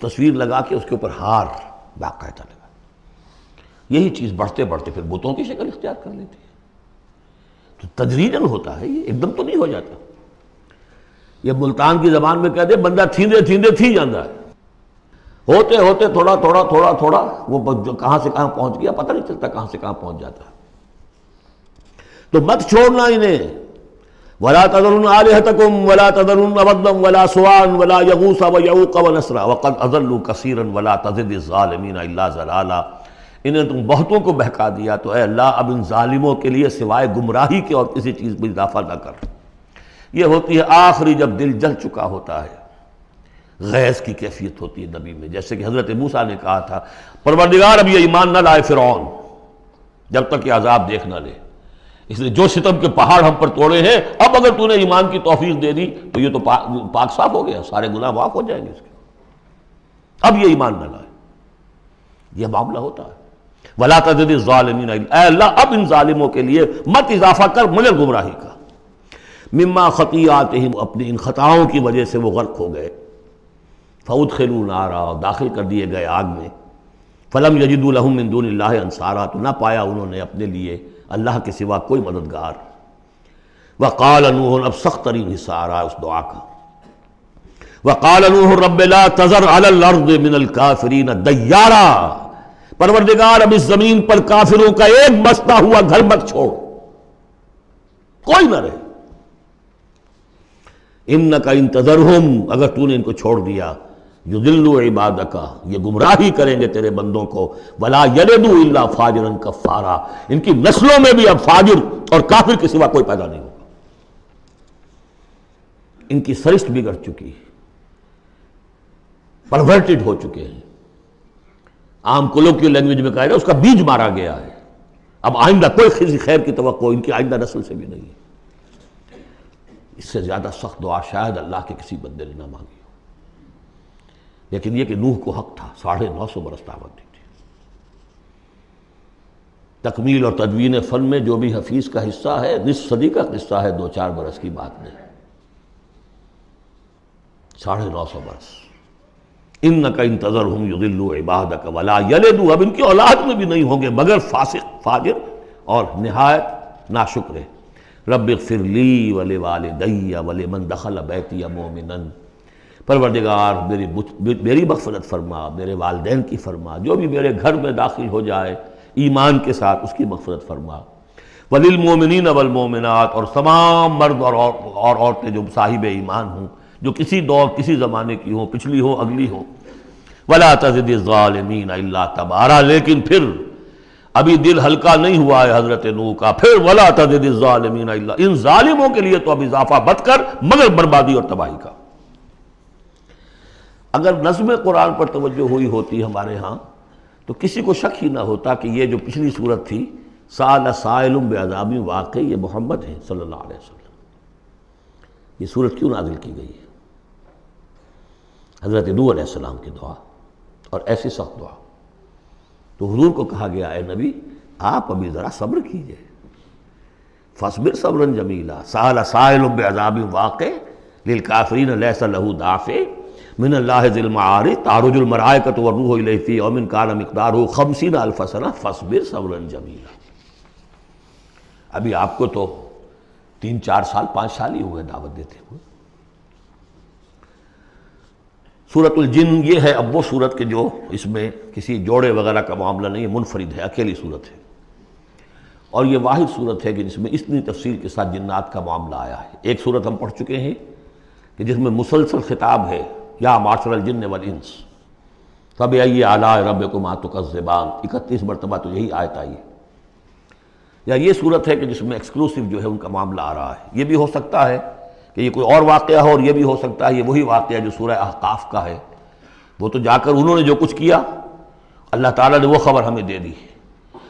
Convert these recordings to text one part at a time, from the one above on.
تصویر لگا کے اس کے اوپر ہار باقاعدہ لگا. یہی چیز بڑھتے بڑھتے پھر بتوں کی شکل اختیار کر لیتی ہے. تو تدریجاً ہوتا ہے، یہ ایک دم تو نہیں ہو جاتا. یہ ملتان کی زبان میں کہتے ہیں بندہ تھیندے تھیندے تھی جاندہ ہے، ہوتے ہوتے تھوڑا تھوڑا تھوڑا تھوڑا وہ کہاں سے کہاں پہنچ گیا پتہ نہیں چلتا، کہاں سے کہاں پہنچ جاتا ہے. تو مت چھوڑنا انہیں. وَلَا تَذَرُنَّ آلِهَتَكُمْ وَلَا تَذَرُنَّ وَدًّا وَلَا سُوَاعًا وَلَا يَغُوثَ وَيَعُوقَ وَنَسْرًا وَقَدْ أَضَلُّوا كَثِيرًا وَلَا تَزِدِ الظَّالِمِينَ إِلَّا ضَلَالًا. انہیں تم بہتوں کو بہکا دیا تو اے اللہ اب ان ظالموں کے لیے سوائے گمراہی کے اور کسی چیز میں اضافہ نہ کر. یہ ہوتی ہے آخری جب دل جل چکا ہوتا ہے، غیظ کی کیفیت ہوتی ہے نبی میں. جیسے کہ حضرت موسیٰ نے کہا تھا پروردگار اب یہ ایمان نہ لائے فرعون جب تک یہ عذاب دیکھ نہ لے، اس لیے جو ستم کے پہاڑ ہم پر توڑے ہیں اب اگر تو نے ایمان کی توفیق دے دی تو یہ تو پاک صاف ہو گیا، سارے گناہ معاف ہو جائیں گے اس کے. اب یہ ایمان نہ لائے. یہ معاملہ ہوتا ہے. وَلَا تَزِدِ الظَّالِمِينَ اے اللہ اب ان ظالموں کے لیے مت اضافہ کر مگر گمراہی کا. مما خطیئاتہم اپنی ان خطاؤں کی وجہ سے وہ غرق ہو گئے. فَأُدْخِلُوا نَارًا داخل کر دیے گئے آگ میں. فَلَمْ يَجِدُوا لَهُم مِّن دُونِ اللَّهِ أَنصَارًا تو نہ پایا انہوں نے اپنے لیے اللہ کے سوا کوئی مددگار. وَقَالَ نُوحٌ اب سخت ترین حصہ آ رہا ہے اس دعا کا. وَقَالَ نُوحٌ رَبِّ لَا تَذَرْ عَلَى الْأَرْضِ مِنَ الْكَافِرِينَ دَيَّارًا پروردگار اب اس زمین پر کافروں کا ایک بستا ہوا گھر مت چھوڑ، کوئی نہ رہے. اِنَّكَ إِن تَذَرْهُمْ اگر تو نے ان کو چھوڑ دیا یضلوا عبادک یہ گمراہی کریں گے تیرے بندوں کو. ولا یلدوا الا فاجرا کفارا ان کی نسلوں میں بھی اب فاجر اور کافر کے سوا کوئی پیدا نہیں ہوگا. ان کی سرشت بگڑ چکی ہے، پرورٹڈ ہو چکے ہیں. عام کولوکیل لینگویج میں کہا جائے اس کا بیج مارا گیا ہے. اب آئندہ کوئی خیر کی توقع ان کی آئندہ نسل سے بھی نہیں ہے. اس سے زیادہ سخت دعا شاید اللہ کے کسی بندے نے نہ مانگی ہو. لیکن یہ کہ نوح کو حق تھا، 950 برس دعوت دی تھی. تکمیل اور تدوین فن میں جو بھی حفیظ کا حصہ ہے نصف صدی کا قصہ ہے، 2-4 برس کی بات نہیں. 950 برس. اِنَّكَ إِن تَذَرْهُمْ يُضِلُّوا عِبَادَكَ وَلَا يَلِدُوا اب ان کی اولاد میں بھی نہیں ہوں گے مگر فاسق فاجر اور نہایت ناشکر. رب اغفر لی ولوالدی ولمن دخل بیتی مؤمنا پروردگار میری مغفرت فرما، میرے والدین کی فرما، جو بھی میرے گھر میں داخل ہو جائے ایمان کے ساتھ اس کی مغفرت فرما. وللمؤمنین والمؤمنات اور تمام مرد اور عورتیں جو صاحب ایمان ہوں، جو کسی دور کسی زمانے کی ہوں، پچھلی ہوں اگلی ہوں. ولا تزد الظالمین الا تبارا لیکن پھر ابھی دل ہلکا نہیں ہوا ہے حضرت نوح کا. پھر ولا تزد الظالمین الا ان ظالموں کے لیے تو اب اضافہ مت کر مگر بربادی اور تباہی کا. اگر نظم قرآن پر توجہ ہوئی ہوتی ہمارے ہاں تو کسی کو شک ہی نہ ہوتا کہ یہ جو پچھلی صورت تھی سأل سائل بعذاب واقع یہ محمد ہے صلی اللہ علیہ وسلم. یہ صورت کیوں نازل کی گئی ہے؟ حضرت نوح علیہ السلام کی دعا اور ایسی سخت دعا. تو حضور کو کہا گیا اے نبی آپ ابھی ذرا صبر کیجئے. فاصبر صبرا جمیلا سأل سائل بعذاب واقع للکافرین لیس له دافع من اللہ ذی المعارج تعرج الملائکۃ والروح الیہ فی یوم کان مقدارہ 50,000 سنہ فاصبر صبرا جمیلا. ابھی آپ کو تو 3-4 سال 5 سال ہی ہوئے دعوت دیتے ہوئے. سورۃ الجن یہ ہے اب وہ صورت کہ جو اس میں کسی جوڑے وغیرہ کا معاملہ نہیں ہے، منفرد ہے، اکیلی صورت ہے. اور یہ واحد صورت ہے کہ جس میں اتنی تفصیل کے ساتھ جنات کا معاملہ آیا ہے. ایک صورت ہم پڑھ چکے ہیں کہ جس میں مسلسل خطاب ہے یا معاشر الجن والانس فبأی آلاء ربکما تکذبان، 31 مرتبہ تو یہی آیت آئی ہے. یا یہ صورت ہے کہ جس میں ایکسکلوسیو جو ہے ان کا معاملہ آ رہا ہے. یہ بھی ہو سکتا ہے کہ یہ کوئی اور واقعہ ہو اور یہ بھی ہو سکتا ہے یہ وہی واقعہ جو سورہ احقاف کا ہے. وہ تو جا کر انہوں نے جو کچھ کیا اللہ تعالیٰ نے وہ خبر ہمیں دے دی.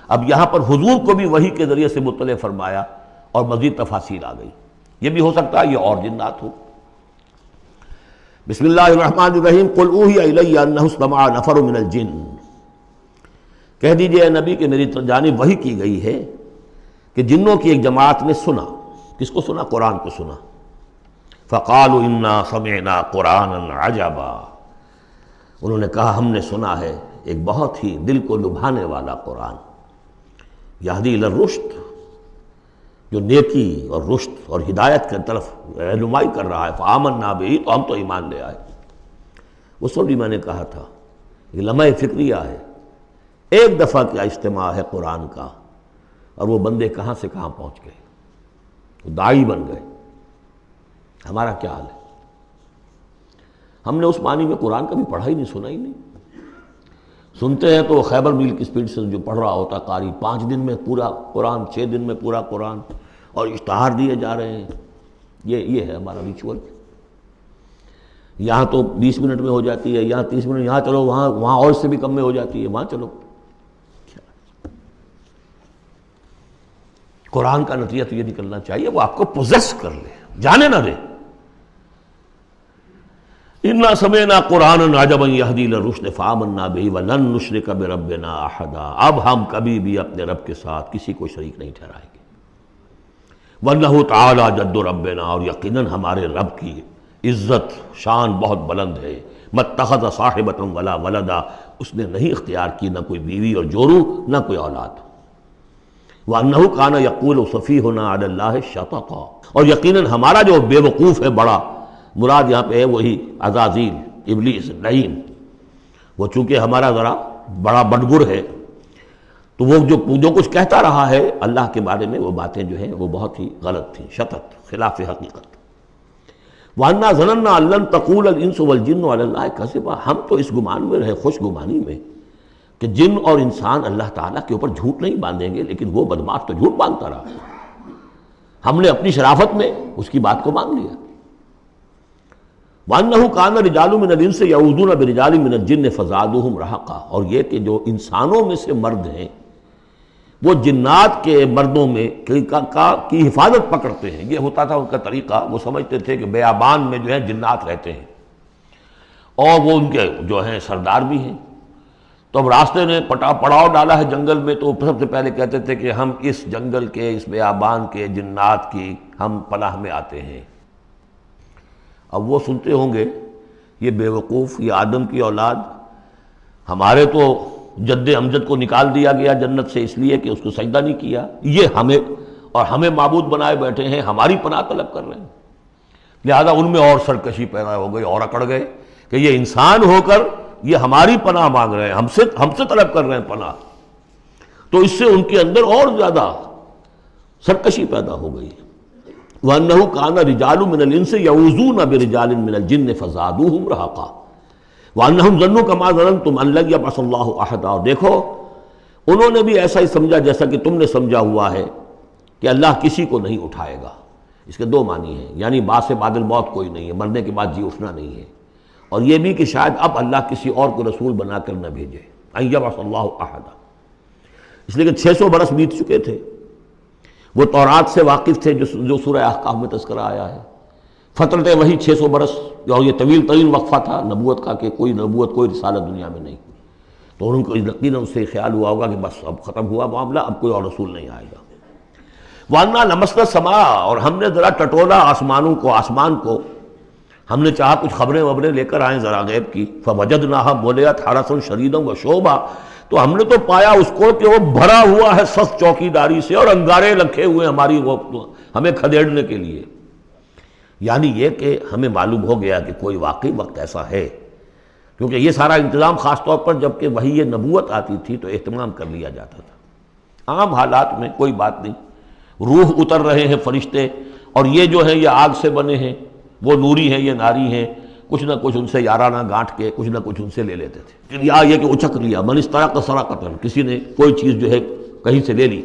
اب یہاں پر حضور کو بھی وحی کے ذریعے سے مطلع فرمایا اور مزید تفاصیل آ گئی. یہ بھی ہو سکتا ہے یہ اور جنات ہو. بسم اللہ الرحمن الرحیم قل اوحی الی انہ استمع نفر من الجن کہہ دیجئے اے نبی کہ میری جانب وحی کی گئی ہے کہ جنوں کی ایک جماعت نے سنا. کس کو سنا؟ قرآن کو سنا. فقالوا انا سمعنا قرآنا عجبا انہوں نے کہا ہم نے سنا ہے ایک بہت ہی دل کو لبھانے والا قرآن، یہدی الی الرشد، جو نیکی اور رشد اور ہدایت کی طرف رہنمائی کر رہا ہے، فآمنا بہ، تو ہم تو ایمان لے آئے۔ اس وقت بھی میں نے کہا تھا یہ لمحہ فکریہ ہے، ایک دفعہ کیا اجتماع ہے قرآن کا، اور وہ بندے کہاں سے کہاں پہنچ گئے، وہ داعی بن گئے۔ ہمارا کیا حال ہے؟ ہم نے اس معنی میں قرآن کبھی پڑھا ہی نہیں، سنا ہی نہیں۔ سنتے ہیں تو خیبر میل کی سپیڈ سے جو پڑھ رہا ہوتا قاری، 5 دن میں پورا قرآن، 6 دن میں پورا قرآن، اور اشتہار دیے جا رہے ہیں۔ یہ ہے ہمارا ریچول۔ یہاں تو 20 منٹ میں ہو جاتی ہے، یہاں 30 منٹ، یہاں چلو وہاں اور اس سے بھی کم میں ہو جاتی ہے، وہاں چلو۔ قرآن کا نتیجہ تو یہ نکلنا چاہیے وہ آپ کو پوزیس کر لے، جانے نہ دے۔ اِنَّا سَمِعْنَا قُرْآنًا عَجَبًا يَهْدِي إِلَى الرُّشْدِ فَآمَنَّا بِهِ وَلَن نُّشْرِكَ بِرَبِّنَا أَحَدًا، اب ہم کبھی بھی اپنے رب کے ساتھ کسی کو شریک نہیں ٹھہرائیں گے۔ وَإِنَّهُ تَعَالَىٰ جَدُّ رَبِّنَا، اور یقیناً ہمارے رب کی عزت شان بہت بلند ہے۔ مَا اتَّخَذَ صَاحِبَةً وَلَا وَلَدًا، اس نے نہیں اختیار کی نہ کوئی بیوی اور جورو، نہ کوئی اولاد۔ وَأَنَّهُ كَانَ يَقُولُ سَفِيهُنَا عَلَى اللَّهِ شَطَطًا، اور یقیناً ہمارا جو بے وقوف ہے بڑا، مراد یہاں پہ ہے وہی عزازیل، ابلیس، لعین، وہ چونکہ ہمارا ذرا بڑا بڑگر ہے، تو وہ جو کچھ کہتا رہا ہے اللہ کے بارے میں، وہ باتیں جو ہیں وہ بہت ہی غلط تھیں، شطط، خلاف حقیقت۔ وَأَنَّا ظَنَنَّا أَن لَّن تَقُولَ الْإِنسُ وَالْجِنُّ عَلَى اللَّهِ كَذِبًا، ہم تو اس گمان میں رہے، خوش گمانی میں، کہ جن اور انسان اللہ تعالیٰ کے اوپر جھوٹ نہیں باندھیں گے، لیکن وہ بدماش تو جھوٹ باندھتا رہا۔ ہم نے اپنی شرافت میں اس کی بات کو مان لیا۔ وَأَنَّهُ كَانَ رِجَالٌ مِّنَ الْإِنسِ يَعُوذُونَ بِرِجَالٍ مِّنَ الْجِنِّ فَزَادُوهُمْ رَهَقًا، اور یہ کہ جو انسانوں میں سے مرد ہیں وہ جنات کے مردوں میں کی حفاظت پکڑتے ہیں۔ یہ ہوتا تھا ان کا طریقہ، وہ سمجھتے تھے کہ بیابان میں جو ہے جنات رہتے ہیں اور وہ ان کے جو ہیں سردار بھی ہیں، تو اب راستے نے پڑاؤ ڈالا ہے جنگل میں، تو سب سے پہلے کہتے تھے کہ ہم اس جنگل کے، اس بیابان کے جنات کی ہم پناہ میں آتے ہیں۔ اب وہ سنتے ہوں گے یہ بے وقوف، یہ آدم کی اولاد، ہمارے تو جد امجد کو نکال دیا گیا جنت سے اس لیے کہ اس کو سجدہ نہیں کیا، یہ ہمیں معبود بنائے بیٹھے ہیں، ہماری پناہ طلب کر رہے ہیں۔ لہذا ان میں اور سرکشی پیدا ہو گئی، اور اکڑ گئے کہ یہ انسان ہو کر یہ ہماری پناہ مانگ رہے ہیں، ہم سے طلب کر رہے ہیں پناہ، تو اس سے ان کے اندر اور زیادہ سرکشی پیدا ہو گئی۔ وَأَنَّهُ كَانَ رِجَالٌ مِّنَ الْإِنسِ يَعُوذُونَ بِرِجَالٍ مِّنَ الْجِنِّ فَزَادُوهُمْ رَهَقًا وَأَنَّهُمْ ظَنُّوا كَمَا ظَنَنتُمْ أَن لَّن يَبْعَثَ اللَّهُ أَحَدًا، اور دیکھو انہوں نے بھی ایسا ہی سمجھا جیسا کہ تم نے سمجھا ہوا ہے کہ اللہ کسی کو نہیں اٹھائے گا۔ اس کے دو معنی ہیں، یعنی بعد سے بعد الموت کوئی نہیں ہے، مرنے کے بعد جی اٹھنا نہیں ہے، اور یہ بھی کہ شاید اب اللہ کسی اور کو رسول بنا کر نہ بھیجے، أن يبعث الله أحدا، اس لیے کہ 600 برس بیت چکے تھے، وہ تورات سے واقف تھے جو سورہ احقاف میں تذکرہ آیا ہے، فترت وہی 600 برس، اور یہ طویل ترین وقفہ تھا نبوت کا کہ کوئی نبوت کوئی رسالت دنیا میں نہیں، تو ان کو یقیناً اس سے خیال ہوا ہوگا کہ بس اب ختم ہوا معاملہ، اب کوئی اور رسول نہیں آئے گا۔ وَأَنَّا لَمَسْنَا السَّمَاءَ، اور ہم نے ذرا ٹٹولا آسمان کو، ہم نے چاہا کچھ خبریں لے کر آئیں ذرا غیب کی، فَوَجَدْنَاهَا مُلِئَتْ حَرَسًا شَدِيدًا وَشُوبًا، تو ہم نے تو پایا اس کو کہ وہ بھرا ہوا ہے سخت چوکیداری سے، اور انگارے رکھے ہوئے ہمیں کھدیڑنے کے لیے۔ یعنی یہ کہ ہمیں معلوم ہو گیا کہ کوئی واقعی وقت ایسا ہے، کیونکہ یہ سارا انتظام خاص طور پر جب کہ وہی یہ نبوت آتی تھی تو اہتمام کر لیا جاتا تھا۔ عام حالات میں کوئی بات نہیں، روح اتر رہے ہیں فرشتے، اور یہ جو ہیں یہ آگ سے بنے ہیں، وہ نوری ہیں، یہ ناری ہیں، کچھ نہ کچھ ان سے یارانہ گانٹھ کے کچھ نہ کچھ ان سے لے لیتے تھے، یا یہ کہ اچک لیا، من استرق سرقۃ، کسی نے کوئی چیز جو ہے کہیں سے لے لی۔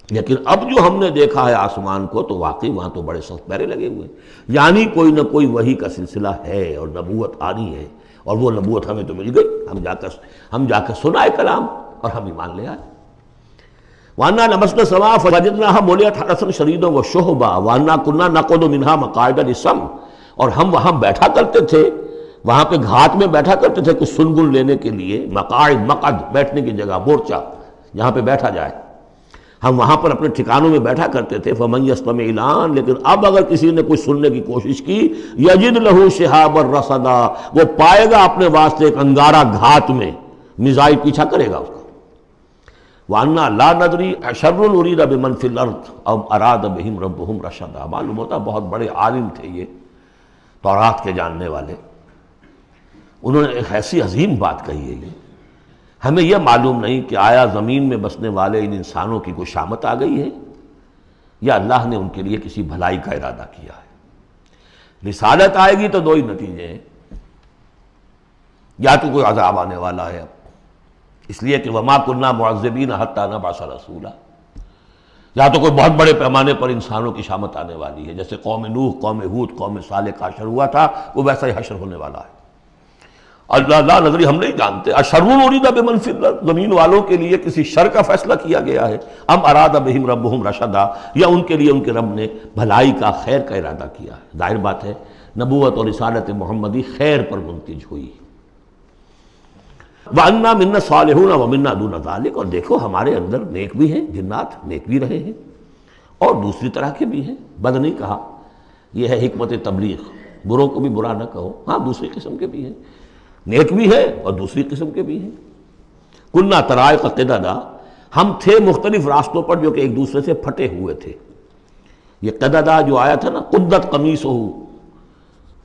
لیکن اب جو ہم نے دیکھا ہے آسمان کو، تو واقعی وہاں تو بڑے سخت پہرے لگے ہوئے ہیں، یعنی کوئی نہ کوئی وحی کا سلسلہ ہے اور نبوت آنی ہے، اور وہ نبوت ہمیں تو مل گئی، ہم جا کر سنائے کلام اور ہم ایمان لے آئے۔ وَأَنَّا لَمَسْنَا السَّمَاءَ فَوَجَدْنَاهَا مُلِئَتْ حَرَسًا شَدِيدًا وَشُهُبًا وَأَنَّا كُنَّا نَقْعُدُ مِنْهَا مَقَاعِدَ لِلسَّمْعِ، اور ہم وہاں بیٹھا کرتے تھے، وہاں پہ گھاٹ میں بیٹھا کرتے تھے کچھ سنگن لینے کے لیے، مقاعد، مقعد بیٹھنے کی جگہ، مورچہ جہاں پہ بیٹھا جائے، ہم وہاں پر اپنے ٹھکانوں میں بیٹھا کرتے تھے. فمن یستمع الان، لیکن اب اگر کسی نے کچھ سننے کی کوشش کی، یجد لہ شہابا رصدا، وہ پائے گا اپنے واسطے ایک انگارہ گھات میں، میزائل پیچھا کرے گا اس کا. وَأَنَّا لَا نَدْرِي أَشَرٌّ أُرِيدَ بِمَنْ فِي الْأَرْضِ أَمْ أَرَادَ بِهِمْ رَبُّهُمْ رَشَدًا. معلوم ہوتا بہت بڑے عالم تھے یہ تورات کے جاننے والے. انہوں نے ایک ایسی عظیم بات کہی ہے یہ، ہمیں یہ معلوم نہیں کہ آیا زمین میں بسنے والے ان انسانوں کی کوئی شامت آ گئی ہے یا اللہ نے ان کے لیے کسی بھلائی کا ارادہ کیا ہے. رسالت آئے گی تو دو ہی نتیجے ہیں، یا تو کوئی عذاب آنے والا ہے اب، اس لیے کہ وما كنا معذبین حتی نبعث رسولا، یا تو کوئی بہت بڑے پیمانے پر انسانوں کی شامت آنے والی ہے، جیسے قوم نوح، قوم ہود، قوم صالح کا حشر ہوا تھا، وہ ویسا ہی حشر ہونے والا ہے. اللہ لا نظری، ہم نہیں جانتے. اشر ارید بمن فی الارض، زمین والوں کے لیے کسی شر کا فیصلہ کیا گیا ہے، ام اراد بہم ربہم رشدا، یا ان کے لیے ان کے رب نے بھلائی کا، خیر کا ارادہ کیا ہے. ظاہر بات ہے نبوت اور رسالت محمدی خیر پر منتج ہوئی. وَأَنَّا مِنَّا الصَّالِحُونَ وَمِنَّا دُونَ ذَلِكَ، اور دیکھو ہمارے اندر نیک بھی ہیں، جنات نیک بھی رہے ہیں اور دوسری طرح کے بھی ہیں. بد نہیں کہا، یہ ہے حکمت تبلیغ، بروں کو بھی برا نہ کہو. ہاں دوسری قسم کے بھی ہیں، نیک بھی ہے اور دوسری قسم کے بھی ہیں. کُنَّا طَرَائِقَ قِدَدًا، ہم تھے مختلف راستوں پر جو کہ ایک دوسرے سے پھٹے ہوئے تھے. یہ قددہ جو آیا تھا نا، قدت قمیصہ،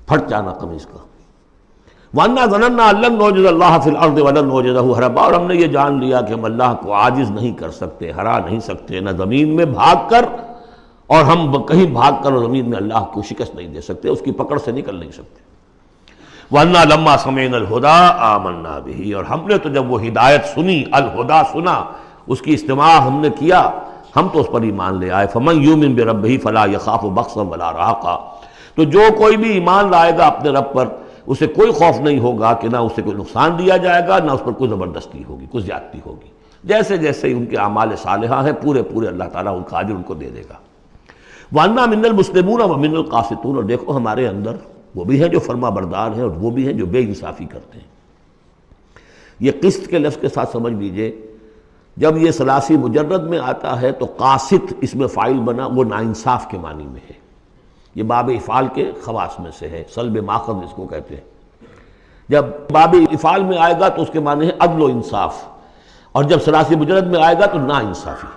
پھٹ جانا قمیص کا. وَأَنَّا ظَنَنَّا أَن لَّن نُّعْجِزَ اللَّهَ فِي الْأَرْضِ وَلَن نُّعْجِزَهُ هَرَبًا، اور ہم نے یہ جان لیا کہ ہم اللہ کو عاجز نہیں کر سکتے، ہرا نہیں سکتے، نہ زمین میں بھاگ کر، اور ہم کہیں بھاگ کر اور زمین میں اللہ کو شکست نہیں دے سکتے، اس کی پکڑ سے نکل نہیں سکتے. وَأَنَّا لَمَّا سَمِعْنَا الْهُدَىٰ آمَنَّا بِهِ، اور ہم نے تو جب وہ ہدایت سنی، الہدا سنا، اس کی استماع ہم نے کیا، ہم تو اس پر ایمان لے آئے. فَمَن يُؤْمِن بِرَبِّهِ فَلَا يَخَافُ بَخْسًا وَلَا رَهَقًا، تو جو کوئی بھی ایمان لائے گا اپنے رب پر، اسے کوئی خوف نہیں ہوگا کہ نہ اسے کوئی نقصان دیا جائے گا، نہ اس پر کوئی زبردستی ہوگی، کوئی زیادتی ہوگی. جیسے جیسے ان کے اعمال صالحہ ہیں پورے پورے اللہ تعالیٰ ان کا اجر ان کو دے دے گا. وَأَنَّا مِنَّا الْمُسْلِمُونَ وَمِنَّا الْقَاسِطُونَ، اور دیکھو ہمارے اندر وہ بھی ہیں جو فرما بردار ہیں اور وہ بھی ہیں جو بے انصافی کرتے ہیں. یہ قسط کے لفظ کے ساتھ سمجھ لیجئے، جب یہ ثلاثی مجرد میں آتا ہے تو قاسط اس میں فاعل بنا، وہ ناانصاف کے معنی میں ہے. یہ باب افعال کے خواص میں سے ہے، سلب ماخذ اس کو کہتے ہیں. جب باب افعال میں آئے گا تو اس کے معنی ہے عدل و انصاف، اور جب ثلاثی مجرد میں آئے گا تو نا انصافی.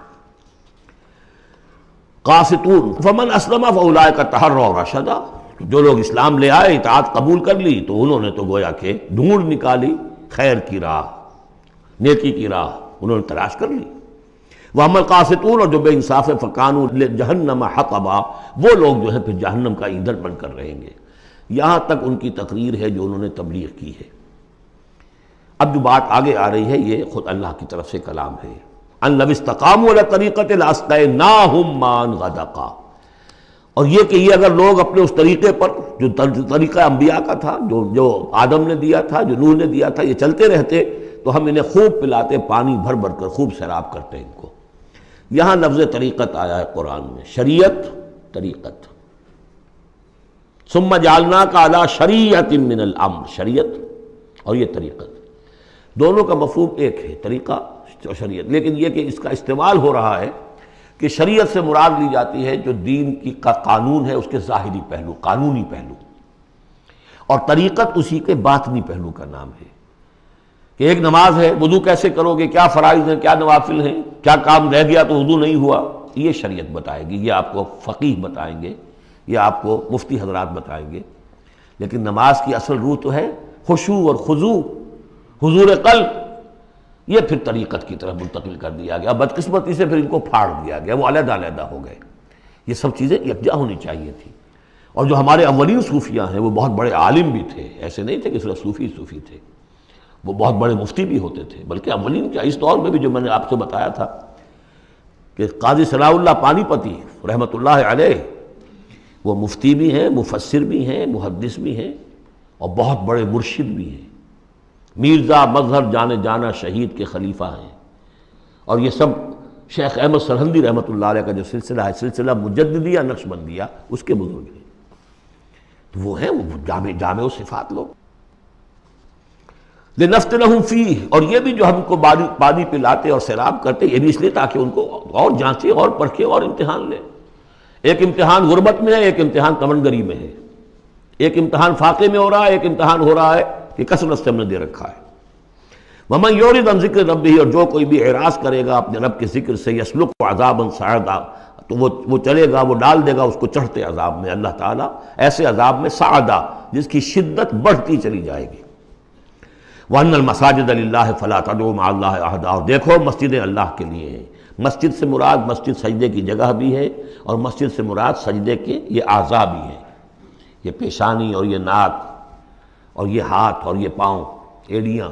قاسطون فمن اسلم فاولئک تحروا رشدا، جو لوگ اسلام لے آئے، اطاعت قبول کر لی، تو انہوں نے تو گویا کہ ڈھونڈ نکالی خیر کی راہ، نیکی کی راہ انہوں نے تلاش کر لی. وَأَمَّا الْقَاسِطُونَ، اور جو بے انصاف ہے، فَكَانُوا لِجَهَنَّمَ حَطَبًا، وہ لوگ جو ہیں پھر جہنم کا ایندھن بن کر رہیں گے. یہاں تک ان کی تقریر ہے جو انہوں نے تبلیغ کی ہے. اب جو بات آگے آ رہی ہے یہ خود اللہ کی طرف سے کلام ہے. أَن لَوِ اسْتَقَامُوا عَلَى الطَّرِيقَةِ لَأَسْقَيْنَاهُم مَّاءً غَدَقًا، اور یہ کہ یہ اگر لوگ اپنے اس طریقے پر جو طریقہ انبیاء کا تھا، جو آدم نے دیا تھا، جو نوح نے دیا تھا، یہ چلتے رہتے تو ہم انہیں خوب پلاتے، پانی بھر بھر کر خوب سیراب کرتے ان کو. یہاں لفظ طریقت آیا ہے قرآن میں، شریعت، طریقت. ثم جعلناک علی شریعۃ من الامر، شریعت اور یہ طریقت، دونوں کا مفہوم ایک ہے، طریقہ اور شریعت. لیکن یہ کہ اس کا استعمال ہو رہا ہے کہ شریعت سے مراد لی جاتی ہے جو دین کی کا قانون ہے، اس کے ظاہری پہلو، قانونی پہلو، اور طریقت اسی کے باطنی پہلو کا نام ہے. کہ ایک نماز ہے، وضو کیسے کرو گے، کیا فرائض ہیں، کیا نوافل ہیں، کیا کام رہ گیا تو وضو نہیں ہوا، یہ شریعت بتائے گی، یہ آپ کو فقیہ بتائیں گے، یہ آپ کو مفتی حضرات بتائیں گے. لیکن نماز کی اصل روح تو ہے خشوع اور خضوع، حضور قلب. یہ پھر طریقت کی طرف منتقل کر دیا گیا، بدقسمتی سے پھر ان کو پھاڑ دیا گیا، وہ علیحدہ علیحدہ ہو گئے. یہ سب چیزیں یکجا ہونی چاہیے تھی. اور جو ہمارے اولین صوفیاں ہیں وہ بہت بڑے عالم بھی تھے، ایسے نہیں تھے کہ صرف صوفی تھے، وہ بہت بڑے مفتی بھی ہوتے تھے. بلکہ اولین کیا، اس دور میں بھی جو میں نے آپ سے بتایا تھا کہ قاضی صلاح اللہ پانی پتی رحمۃ اللہ علیہ، وہ مفتی بھی ہیں، مفسر بھی ہیں، محدث بھی ہیں، اور بہت بڑے مرشد بھی ہیں. میرزا مظہر جانے جانا شہید کے خلیفہ ہیں. اور یہ سب شیخ احمد سرہندی رحمۃ اللہ علیہ کا جو سلسلہ ہے، سلسلہ مجددیہ نقشبندیہ، اس کے بزرگ ہیں. تو وہ ہیں وہ جامع و صفات لوگ. لنفتنہم فیہ، اور یہ بھی جو ہم کو پانی پلاتے اور سیراب کرتے، یہ بھی اس لیے تاکہ ان کو اور جانچے اور پرکھے اور امتحان لے۔ ایک امتحان غربت میں ہے، ایک امتحان تمنگری میں ہے، ایک امتحان فاقے میں ہو رہا ہے، ایک امتحان ہو رہا ہے کہ کثرت سے ہم نے دے رکھا ہے۔ وَمَن يُعْرِضْ عَن ذِكْرِ رَبِّهِ، اور جو کوئی بھی اعراض کرے گا اپنے رب کے ذکر سے، يَسْلُكْهُ عَذَابًا صَعَدًا، تو وہ چلے گا، وہ ڈال دے گا اس کو چڑھتے عذاب میں، اللہ تعالیٰ ایسے عذاب میں صعدا جس کی شدت بڑھتی چلی جائے گی۔ وَأَنَّ الْمَسَاجِدَ لِلَّهِ فَلَا تَدْعُوا مَعَ اللَّهِ أَحَدًا، اور دیکھو مسجدیں اللہ کے لیے ہیں۔ مسجد سے مراد مسجد سجدے کی جگہ بھی ہے، اور مسجد سے مراد سجدے کے یہ اعضاء بھی ہیں، یہ پیشانی اور یہ ناک اور یہ ہاتھ اور یہ پاؤں، ایڑیاں،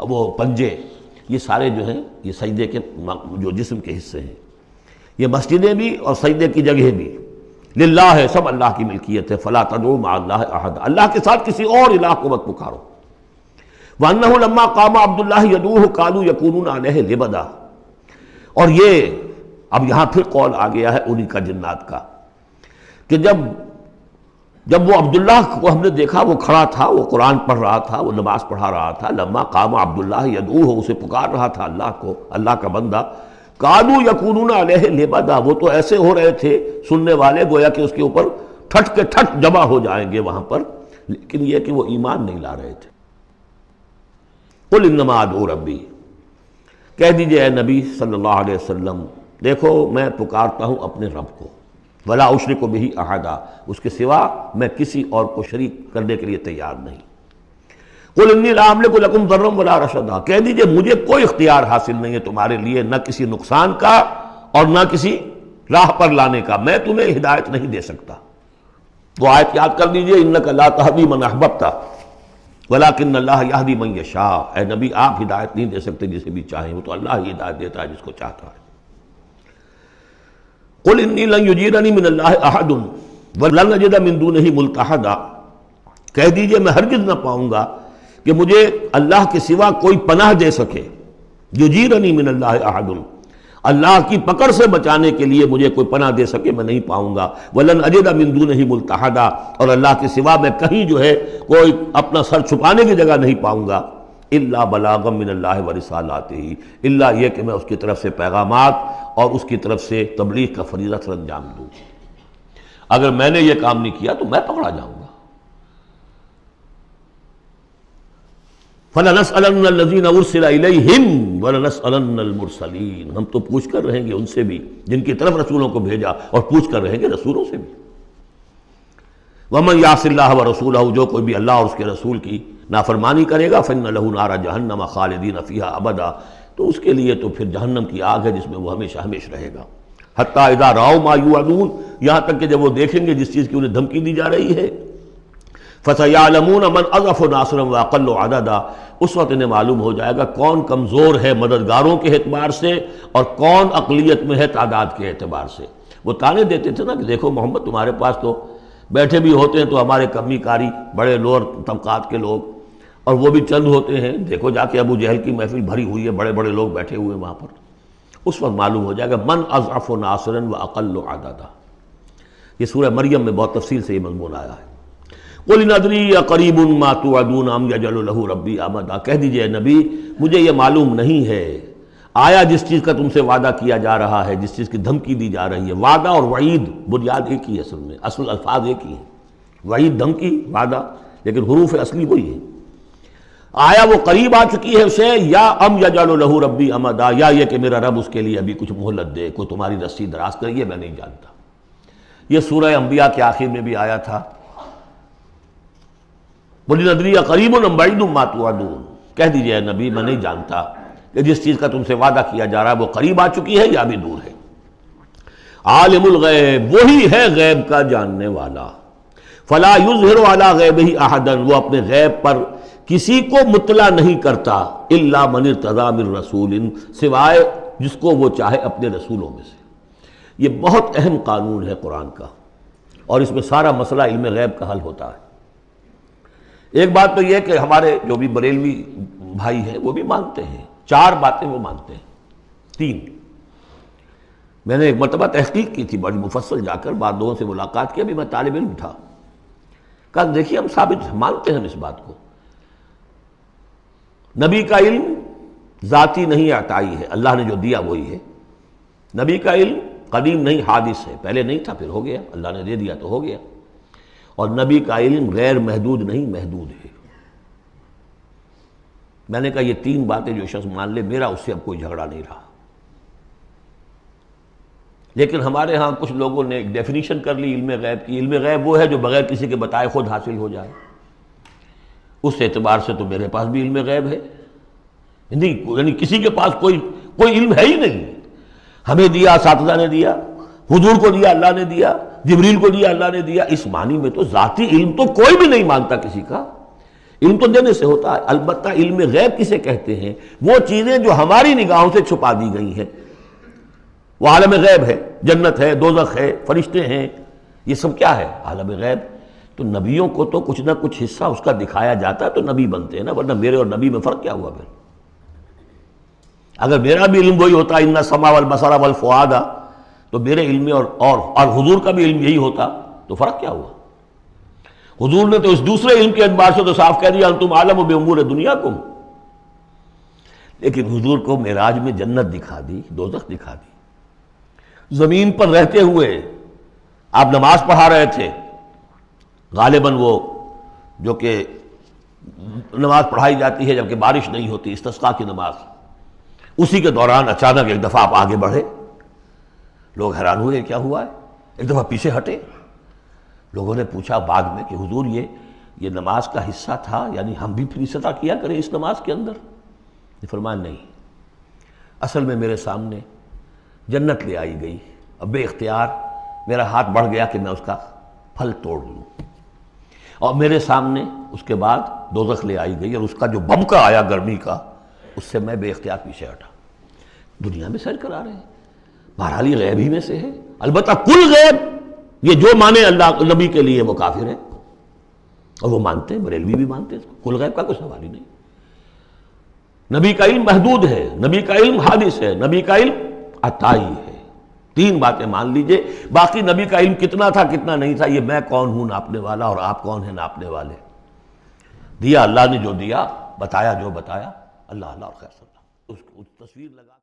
وہ پنجے، یہ سارے جو ہیں یہ سجدے کے جو جسم کے حصے ہیں۔ یہ مسجدیں بھی اور سجدے کی جگہ بھی للہ ہے، سب اللہ کی ملکیت ہے۔ فلا تدعوا مع اللہ احد، اللہ کے ساتھ کسی اور الہ کو مت پکارو۔ وانہ لما قام عبد اللہ یدعوہ قالوا یکونون علیہ لبدا، اور یہ اب یہاں پھر قول آ گیا ہے انہی کا جنات کا کہ جب وہ عبداللہ کو ہم نے دیکھا وہ کھڑا تھا، وہ قرآن پڑھ رہا تھا، وہ نماز پڑھا رہا تھا، لما قام عبداللہ یدعوہ، اسے پکار رہا تھا اللہ کو، اللہ کا بندہ، قالوا یکونون علیہ لبدا، وہ تو ایسے ہو رہے تھے سننے والے گویا کہ اس کے اوپر ٹھٹ کے ٹھٹ جمع ہو جائیں گے وہاں پر، لیکن یہ کہ وہ ایمان نہیں لا رہے تھے۔ قل انما ادعو ربی، کہہ دیجئے اے نبی صلی اللہ علیہ وسلم، دیکھو میں پکارتا ہوں اپنے رب کو، ولا اشرک بہ احدا، اس کے سوا میں کسی اور کو شریک کرنے کے لیے تیار نہیں۔ قل انی لا املک لکم ضرا ولا رشدا، کہہ دیجئے مجھے کوئی اختیار حاصل نہیں ہے تمہارے لیے، نہ کسی نقصان کا اور نہ کسی راہ پر لانے کا، میں تمہیں ہدایت نہیں دے سکتا۔ وہ آیت یاد کر لیجئے، انک لا تہدی من احببت ولکن اللہ یہدی من یشاء، اے نبی آپ ہدایت نہیں دے سکتے جسے بھی چاہیں، وہ تو اللہ ہی ہدایت دیتا ہے جس کو چاہتا ہے۔ قل انی لن یجیرنی من اللہ احد ولن اجد من دونہ ملتحدا، کہہ دیجئے میں ہرگز نہ پاؤں گا کہ مجھے اللہ کے سوا کوئی پناہ دے سکے، یجیرنی من اللہ احد، اللہ کی پکڑ سے بچانے کے لیے مجھے کوئی پناہ دے سکے میں نہیں پاؤں گا، ولن اجد من دونہ ملتحدا، اور اللہ کے سوا میں کہیں جو ہے کوئی اپنا سر چھپانے کی جگہ نہیں پاؤں گا، الا بلاغا من اللہ ورسالاتہ، الا یہ کہ میں اس کی طرف سے پیغامات اور اس کی طرف سے تبلیغ کا فریضہ سر انجام دوں۔ اگر میں نے یہ کام نہیں کیا تو میں پکڑا جاؤں گا۔ فَلَنَسْأَلَنَّ الَّذِينَ أُرْسِلَ إِلَيْهِمْ وَلَنَسْأَلَنَّ الْمُرْسَلِينَ، ہم تو پوچھ کر رہیں گے ان سے بھی جن کی طرف رسولوں کو بھیجا، اور پوچھ کر رہیں گے رسولوں سے بھی۔ وَمَنْ يَعْصِ اللَّهَ وَرَسُولَهُ، جو کوئی بھی اللہ اور اس کے رسول کی نافرمانی کرے گا، فَإِنَّ لَهُ نَارَ جَهَنَّمَ خَالِدِينَ فِيهَا أَبَدًا، تو اس کے لیے تو پھر جہنم کی آگ ہے جس میں وہ ہمیشہ ہمیشہ رہے گا۔ حَتَّى إِذَا رَأَوْا مَا يُوعَدُونَ، یہاں تک کہ جب وہ دیکھیں گے جس چیز کی انہیں دھمکی دی جا رہی ہے، فَسَيَعْلَمُونَ مَنْ أَضْعَفُ نَاصِرًا وَأَقَلُّ عَدَدًا، اس وقت انہیں معلوم ہو جائے گا کون کمزور ہے مددگاروں کے اعتبار سے اور کون اقلیت میں ہے تعداد کے اعتبار سے۔ وہ تانے دیتے تھے نا کہ دیکھو محمد تمہارے پاس تو بیٹھے بھی ہوتے ہیں تو ہمارے کمی کاری بڑے لوور طبقات کے لوگ، اور وہ بھی چند ہوتے ہیں، دیکھو جا کے ابو جہل کی محفل بھری ہوئی ہے، بڑے بڑے لوگ بیٹھے ہوئے ہیں وہاں پر۔ اس وقت معلوم ہو جائے گا من اضعف ناصرا واقل عددا۔ یہ سورہ مریم میں بہت تفصیل سے یہ مضمون آیا ہے۔ قل ان ادری اقریب ما توعدون ام یجعل له ربی امدا، کہہ دیجئے نبی مجھے یہ معلوم نہیں ہے، آیا جس چیز کا تم سے وعدہ کیا جا رہا ہے، جس چیز کی دھمکی دی جا رہی ہے، وعدہ اور وعید بنیاد ایک ہی ہے، اصل میں اصل الفاظ ایک ہی ہیں، وعید دھمکی، وعدہ، لیکن حروف اصلی وہی ہے۔ آیا وہ قریب آ چکی ہے اسے، یا ام یجعل له ربی امدا، یا یہ کہ میرا رب اس کے لیے ابھی کچھ مہلت دے، کوئی تمہاری رسی دراز کرے، یہ میں نہیں جانتا۔ یہ سورہ انبیاء کے آخر میں بھی آیا تھا، قل ندری قریب ام بعید ما توعدون، کہہ دیجئے نبی میں نہیں جانتا کہ جس چیز کا تم سے وعدہ کیا جا رہا ہے وہ قریب آ چکی ہے یا بھی دور ہے۔ عالم الغیب، وہی ہے غیب کا جاننے والا، فلا یظہر علی غیبہ احدا، وہ اپنے غیب پر کسی کو مطلع نہیں کرتا، الا من ارتضی من رسول، سوائے جس کو وہ چاہے اپنے رسولوں میں سے۔ یہ بہت اہم قانون ہے قرآن کا، اور اس میں سارا مسئلہ علم غیب کا حل ہوتا ہے۔ ایک بات تو یہ کہ ہمارے جو بھی بریلوی بھائی ہیں وہ بھی مانتے ہیں، 4 باتیں وہ مانتے ہیں، 3۔ میں نے ایک مرتبہ تحقیق کی تھی بڑی مفصل، جا کر بعد لوگوں سے ملاقات کی، ابھی میں طالب علم تھا، کہا دیکھیے ہم ثابت مانتے ہیں ہم اس بات کو، نبی کا علم ذاتی نہیں عطائی ہے، اللہ نے جو دیا وہی ہے۔ نبی کا علم قدیم نہیں حادث ہے، پہلے نہیں تھا پھر ہو گیا، اللہ نے دے دیا تو ہو گیا۔ اور نبی کا علم غیر محدود نہیں محدود ہے۔ میں نے کہا یہ تین باتیں جو شخص مان لے میرا اس سے اب کوئی جھگڑا نہیں رہا۔ لیکن ہمارے ہاں کچھ لوگوں نے ایک ڈیفینیشن کر لی علم غیب کی، علم غیب وہ ہے جو بغیر کسی کے بتائے خود حاصل ہو جائے۔ اس اعتبار سے تو میرے پاس بھی علم غیب ہے نہیں، یعنی کسی کے پاس کوئی علم ہے ہی نہیں۔ ہمیں دیا اساتذہ نے دیا، حضور کو دیا اللہ نے دیا، جبریل کو دیا اللہ نے دیا، اس معنی میں تو ذاتی علم تو کوئی بھی نہیں مانتا کسی کا، علم تو دینے سے ہوتا ہے۔ البتہ علم غیب کسے کہتے ہیں؟ وہ چیزیں جو ہماری نگاہوں سے چھپا دی گئی ہیں، وہ عالم غیب ہے، جنت ہے، دوزخ ہے، فرشتے ہیں، یہ سب کیا ہے؟ عالم غیب۔ تو نبیوں کو تو کچھ نہ کچھ حصہ اس کا دکھایا جاتا ہے تو نبی بنتے ہیں نا، ورنہ میرے اور نبی میں فرق کیا ہوا پھر؟ اگر میرا بھی علم وہی ہوتا ان السمع والبصر والفؤاد، تو میرے علم اور حضور کا بھی علم یہی ہوتا تو فرق کیا ہوا؟ حضور نے تو اس دوسرے علم کے اعتبار سے تو صاف کہہ دیا انتم عالم بامور دنیاکم، لیکن حضور کو معراج میں جنت دکھا دی، دوزخ دکھا دی۔ زمین پر رہتے ہوئے آپ نماز پڑھا رہے تھے، غالباً وہ جو کہ نماز پڑھائی جاتی ہے جبکہ بارش نہیں ہوتی، استسقاء کی نماز، اسی کے دوران اچانک ایک دفعہ آپ آگے بڑھے، لوگ حیران ہوئے کیا ہوا ہے، ایک دفعہ پیچھے ہٹے۔ لوگوں نے پوچھا بعد میں کہ حضور یہ نماز کا حصہ تھا، یعنی ہم بھی پھر استطاع کیا کریں اس نماز کے اندر؟ یہ فرمایا نہیں، اصل میں میرے سامنے جنت لے آئی گئی، اب بے اختیار میرا ہاتھ بڑھ گیا کہ میں اس کا پھل توڑ لوں، اور میرے سامنے اس کے بعد دوزخ لے آئی گئی، اور اس کا جو بھبکا آیا گرمی کا، اس سے میں بے اختیار پیچھے ہٹا۔ دنیا میں سیر کرا رہے ہیں، بہرحال یہ غیب ہی میں سے ہے۔ البتہ کل غیب، یہ جو مانے اللہ نبی کے لیے وہ کافر ہے، اور وہ مانتے ہیں، بریلوی بھی مانتے ہیں، کل غیب کا کوئی سوال ہی نہیں۔ نبی کا علم محدود ہے، نبی کا علم حادث ہے، نبی کا علم عطائی ہے۔ تین باتیں مان لیجئے، باقی نبی کا علم کتنا تھا کتنا نہیں تھا یہ میں کون ہوں ناپنے والا، اور آپ کون ہیں ناپنے والے؟ دیا اللہ نے جو دیا، بتایا جو بتایا، اللہ اور خیر صلی اللہ۔ اس تصویر لگا